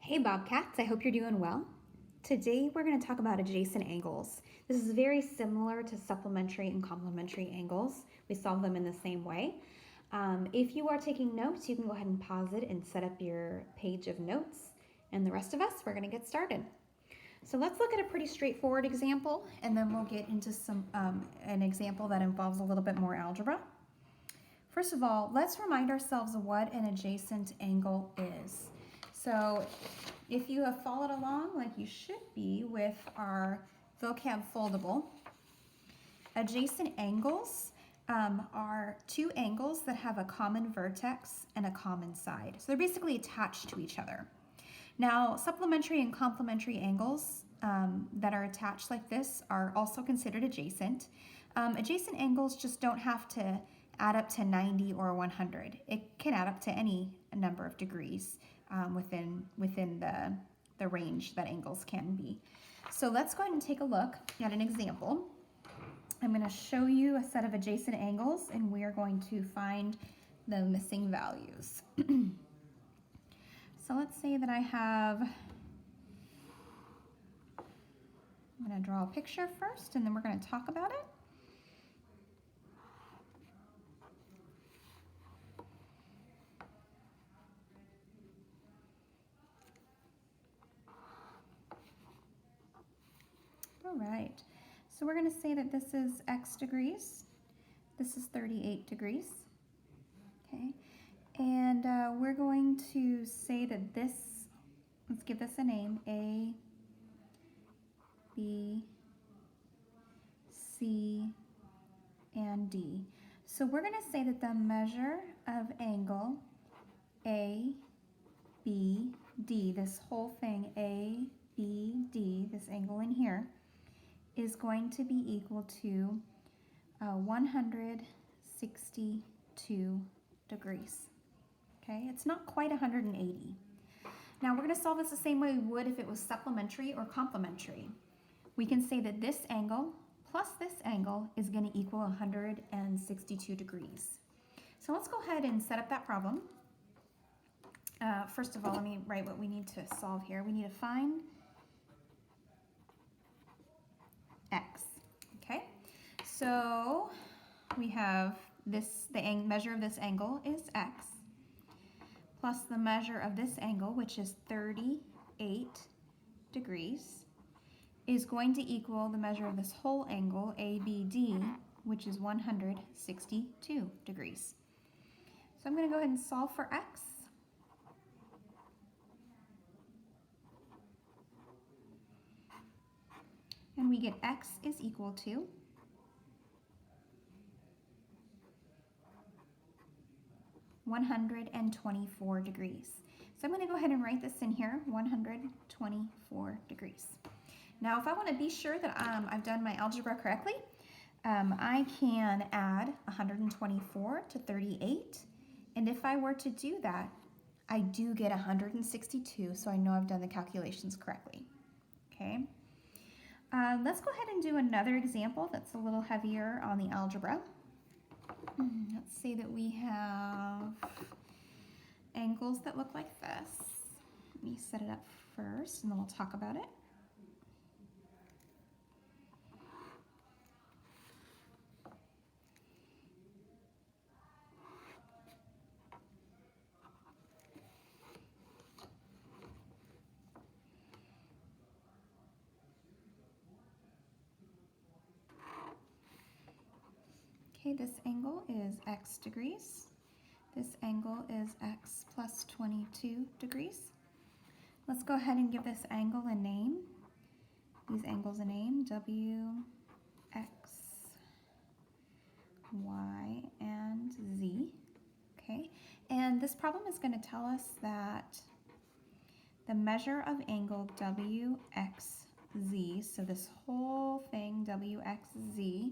Hey Bobcats, I hope you're doing well. Today we're going to talk about adjacent angles. This is very similar to supplementary and complementary angles. We solve them in the same way. If you are taking notes, you can go ahead and pause it and set up your page of notes. And the rest of us, we're going to get started. So let's look at a pretty straightforward example, and then we'll get into an example that involves a little bit more algebra. First of all, let's remind ourselves of what an adjacent angle is. So if you have followed along like you should be with our vocab foldable, adjacent angles are two angles that have a common vertex and a common side. So they're basically attached to each other. Now, supplementary and complementary angles that are attached like this are also considered adjacent. Adjacent angles just don't have to add up to 90 or 100. It can add up to any number of degrees within the range that angles can be. So let's go ahead and take a look at an example. I'm going to show you a set of adjacent angles, and we are going to find the missing values. So let's say that I'm going to draw a picture first, and then we're going to talk about it. All right, so we're going to say that this is x degrees. This is 38 degrees. Okay, and we're going to say that this, let's give this a name, A, B, C, and D. So we're going to say that the measure of angle A, B, D, this whole thing, A, B, D, this angle in here, is going to be equal to 162 degrees. Okay, it's not quite 180. Now we're going to solve this the same way we would if it was supplementary or complementary. We can say that this angle plus this angle is going to equal 162 degrees. So let's go ahead and set up that problem. First of all, let me write what we need to solve here. We need to find x. Okay, so we have this, the measure of this angle is x, plus the measure of this angle, which is 38 degrees, is going to equal the measure of this whole angle, ABD, which is 162 degrees. So I'm going to go ahead and solve for x. And we get x is equal to 124 degrees. So I'm going to go ahead and write this in here, 124 degrees. Now, if I want to be sure that I've done my algebra correctly, I can add 124 to 38. And if I were to do that, I do get 162, so I know I've done the calculations correctly. Okay. Let's go ahead and do another example that's a little heavier on the algebra. Let's say that we have angles that look like this. Let me set it up first, and then we'll talk about it. Okay, this angle is x degrees. This angle is x plus 22 degrees. Let's go ahead and give this angle a name. These angles a name, W, X, Y, and Z. Okay, and this problem is going to tell us that the measure of angle WXZ, so this whole thing, WXZ,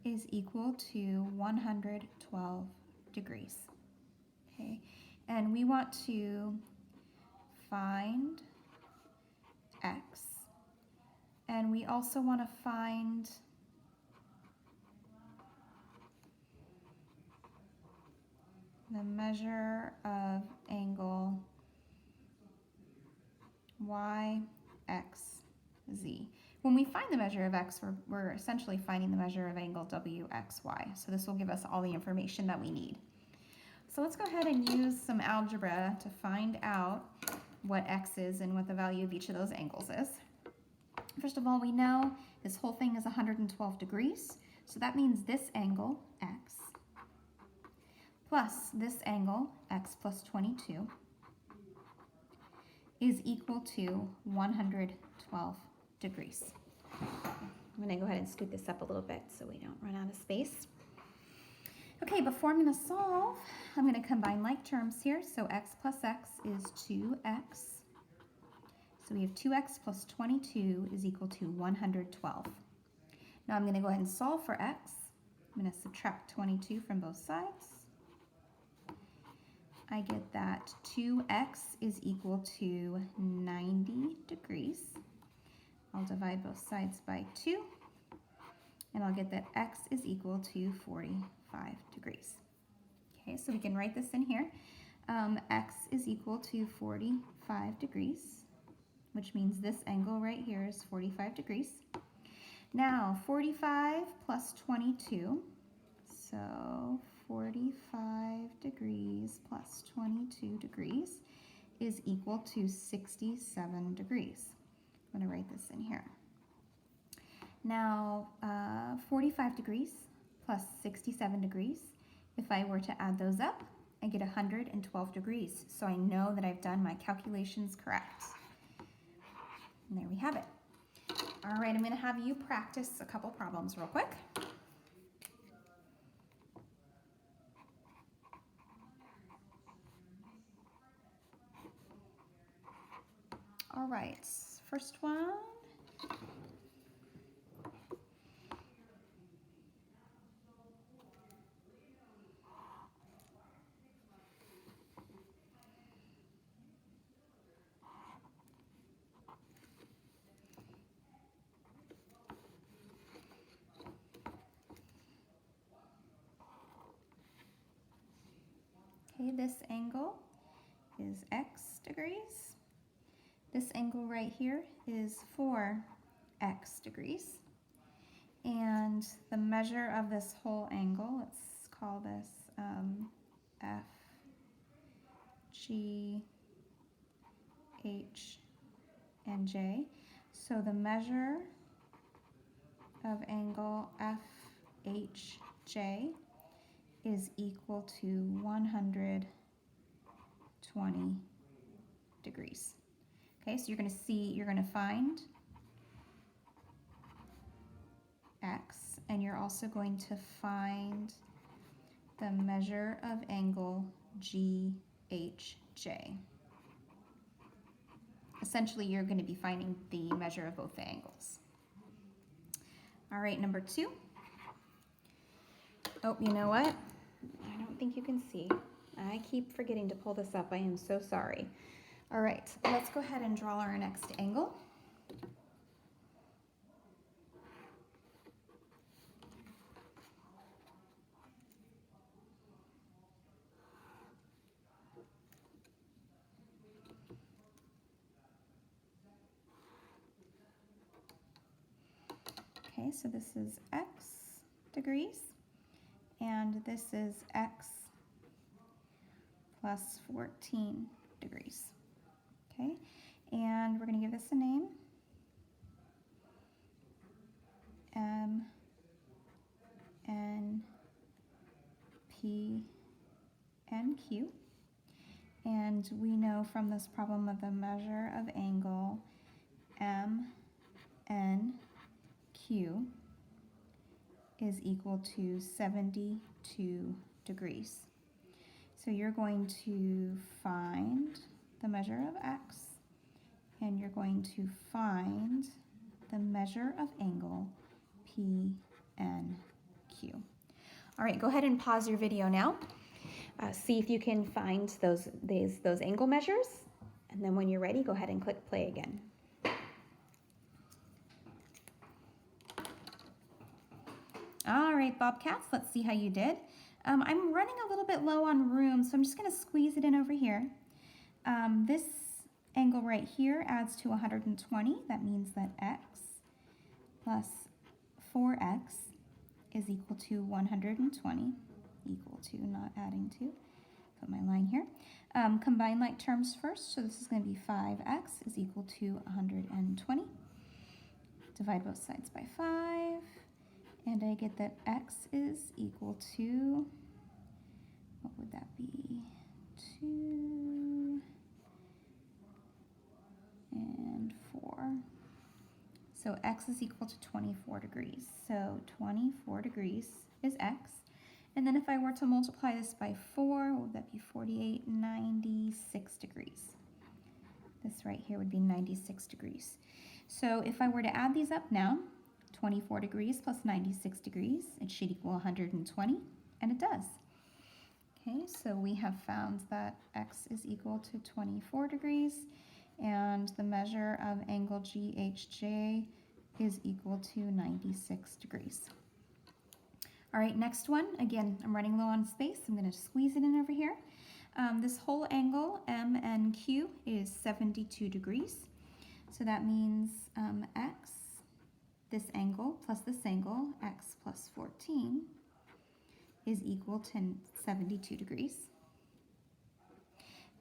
is equal to 112 degrees. Okay, and we want to find x, and we also want to find the measure of angle y, x, z. When we find the measure of x, we're essentially finding the measure of angle wxy. So this will give us all the information that we need. So let's go ahead and use some algebra to find out what x is and what the value of each of those angles is. First of all, we know this whole thing is 112 degrees. So that means this angle, x, plus this angle, x plus 22, is equal to 112 degrees. I'm going to go ahead and scoot this up a little bit so we don't run out of space. Okay, before I'm going to solve, I'm going to combine like terms here. So x plus x is 2x. So we have 2x plus 22 is equal to 112. Now I'm going to go ahead and solve for x. I'm going to subtract 22 from both sides. I get that 2x is equal to 90 degrees. I'll divide both sides by 2, and I'll get that x is equal to 45 degrees. Okay, so we can write this in here. X is equal to 45 degrees, which means this angle right here is 45 degrees. Now, 45 plus 22, so 45 degrees plus 22 degrees is equal to 67 degrees. I'm going to write this in here. Now, 45 degrees plus 67 degrees, if I were to add those up, I get 112 degrees. So I know that I've done my calculations correct. And there we have it. All right, I'm going to have you practice a couple problems real quick. All right, first one. Okay, this angle is x degrees. This angle right here is 4x degrees. And the measure of this whole angle, let's call this F, G, H, and J. So the measure of angle FHJ is equal to 120 degrees. Okay, so you're going to find x, and you're also going to find the measure of angle GHJ. Essentially, you're going to be finding the measure of both the angles. All right, number 2. Oh, you know what? I don't think you can see. I keep forgetting to pull this up. I am so sorry. All right, let's go ahead and draw our next angle. Okay, so this is x degrees, and this is x plus 14 degrees. Okay, and we're going to give this a name, M, N, P, and Q. And we know from this problem that the measure of angle M, N, Q is equal to 72 degrees. So you're going to find the measure of x, and you're going to find the measure of angle PNQ. All right, go ahead and pause your video now. See if you can find those angle measures, and then when you're ready, go ahead and click play again. All right, Bobcats, let's see how you did. I'm running a little bit low on room, so I'm just going to squeeze it in over here. This angle angle right here adds to 120. That means that x plus 4x is equal to 120, equal to, not adding to. Put my line here. Combine like terms first, so this is going to be 5x is equal to 120. Divide both sides by 5, and I get that x is equal to, what would that be? 2 and 4. So x is equal to 24 degrees. So 24 degrees is x. And then if I were to multiply this by 4, what would that be? 48, 96 degrees. This right here would be 96 degrees. So if I were to add these up now, 24 degrees plus 96 degrees, it should equal 120, and it does. Okay, so we have found that x is equal to 24 degrees, and the measure of angle GHJ is equal to 96 degrees. All right, next one. Again, I'm running low on space. I'm going to squeeze it in over here. This whole angle, MNQ, is 72 degrees. So that means x, this angle plus this angle, x plus 14, is equal to 72 degrees.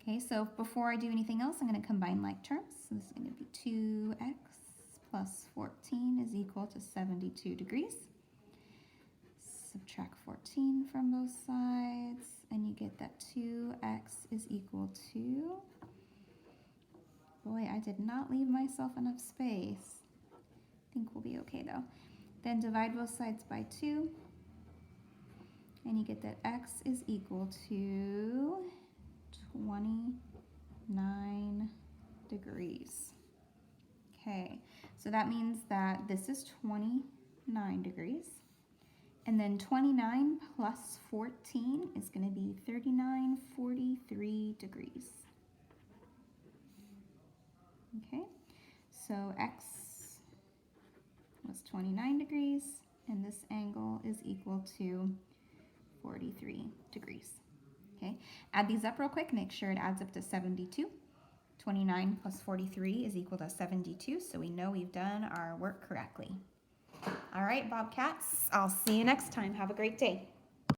Okay, so before I do anything else, I'm going to combine like terms. So this is going to be 2x plus 14 is equal to 72 degrees. Subtract 14 from both sides, and you get that 2x is equal to, boy, I did not leave myself enough space. I think we'll be okay though. Then divide both sides by 2, and you get that x is equal to 29 degrees. Okay, so that means that this is 29 degrees. And then 29 plus 14 is going to be 39, 43 degrees. Okay, so x was 29 degrees, and this angle is equal to 43 degrees. Okay, add these up real quick, make sure it adds up to 72. 29 plus 43 is equal to 72, so we know we've done our work correctly. All right, Bobcats, I'll see you next time. Have a great day.